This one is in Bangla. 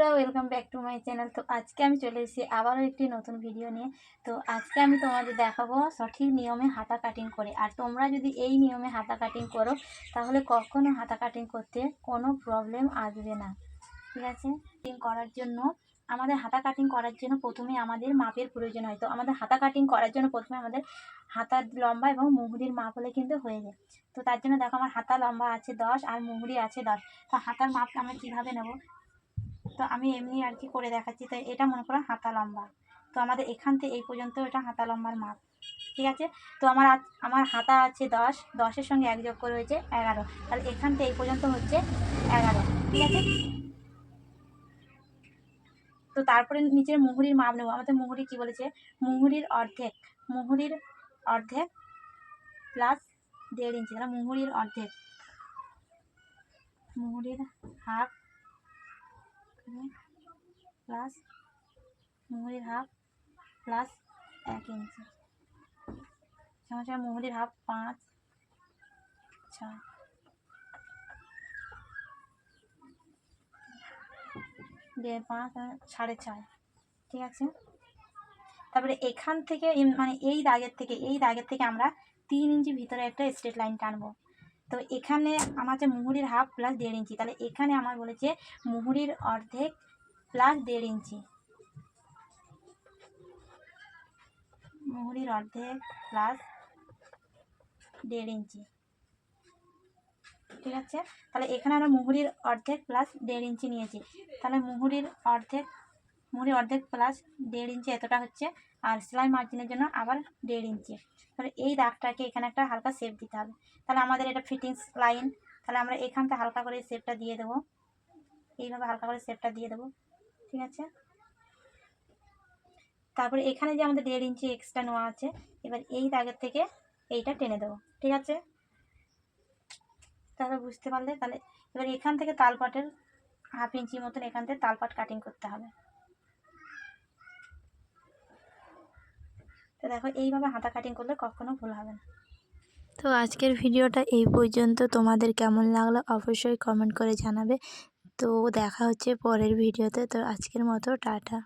বন্ধুরা, welcome back to my channel. তো আজকে আমি চলে এসেছি আবারও একটি নতুন ভিডিও নিয়ে। তো আজকে আমি তোমাদের দেখাবো সঠিক নিয়মে হাতা কাটিং করে। আর তোমরা যদি এই নিয়মে হাতা কাটিং করো তাহলে কখনো হাতা কাটিং করতে কোনো প্রবলেম আসবে না। ঠিক আছে? হাতা কাটিং করার জন্য প্রথমে আমাদের মাপের প্রয়োজন হয়। তো আমাদের হাতা কাটিং করার জন্য প্রথমে আমাদের হাতার লম্বা এবং মুহুরির মাপ হলে কিন্তু হয়ে যায়। তো তার জন্য দেখো, আমার হাতা লম্বা আছে 10 আর মুহুরি আছে 10। তো হাতার মাপটা আমরা কীভাবে নেব? তো আমি এমনি আর কি করে দেখাচ্ছি। তো এটা মনে করো হাতা লম্বা। তো আমাদের এখান থেকে এই পর্যন্ত এটা হাতা লম্বার মাপ। ঠিক আছে? তো আমার হাতা আছে 10, 10-এর সঙ্গে 1 যোগ করে হয়েছে 11। তাহলে এখান থেকে এই পর্যন্ত হচ্ছে 11। ঠিক আছে? তো তারপরে নিচের মুহুরির মাপ নেবো। আমাদের মুহুরি কি বলেছে? মুহুরির অর্ধেক প্লাস 1.5 ইঞ্চি। তাহলে মুহুরির হাফ প্লাস প্লাস 1 ইঞ্চি মুহুরির হাফ 5, 6, 5, 6.5। ঠিক আছে? তারপরে এখান থেকে মানে এই দাগের থেকে আমরা 3 ইঞ্চি ভিতরে একটা স্ট্রেট লাইন টানবো। তো এখানে আমার যে মুহুরির হাফ প্লাস 1.5 ইঞ্চি, তাহলে এখানে আমার বলেছে মুহুরির অর্ধেক প্লাস 1.5 ইঞ্চি। মুহুরির অর্ধেক প্লাস 1.5 ইঞ্চি। ঠিক আছে? তাহলে এখানে আমরা মুহুরির অর্ধেক প্লাস 1.5 ইঞ্চি নিয়েছি। তাহলে মুহুরির অর্ধেক প্লাস 1.5 ইঞ্চি এতটা হচ্ছে। আর সেলাই মার্জিনের জন্য আবার 1.5 ইঞ্চি। তাহলে এই দাগটাকে এখানে একটা হালকা শেপ দিতে হবে। তাহলে আমাদের এটা ফিটিংস লাইন। তাহলে আমরা এখানটা হালকা করে শেপটা দিয়ে দেবো। এইভাবে হালকা করে শেপটা দিয়ে দেবো। ঠিক আছে? তারপরে এখানে যে আমাদের 1.5 ইঞ্চি এক্সট্রা নেওয়া আছে, এবার এই দাগের থেকে এইটা টেনে দেবো। ঠিক আছে? তাহলে বুঝতে পারলে? তাহলে এবার এখান থেকে তালপাটের হাফ ইঞ্চি মতন এখান থেকে তালপাট কাটিং করতে হবে। তো দেখো, এইভাবে হাতা কাটিং করলে কখনো ভুল হবে না। তো আজকের ভিডিওটা এই পর্যন্ত। তোমাদের কেমন লাগলো অবশ্যই কমেন্ট করে জানাবে। তো দেখা হচ্ছে পরের ভিডিওতে। তো আজকের মতো টাটা।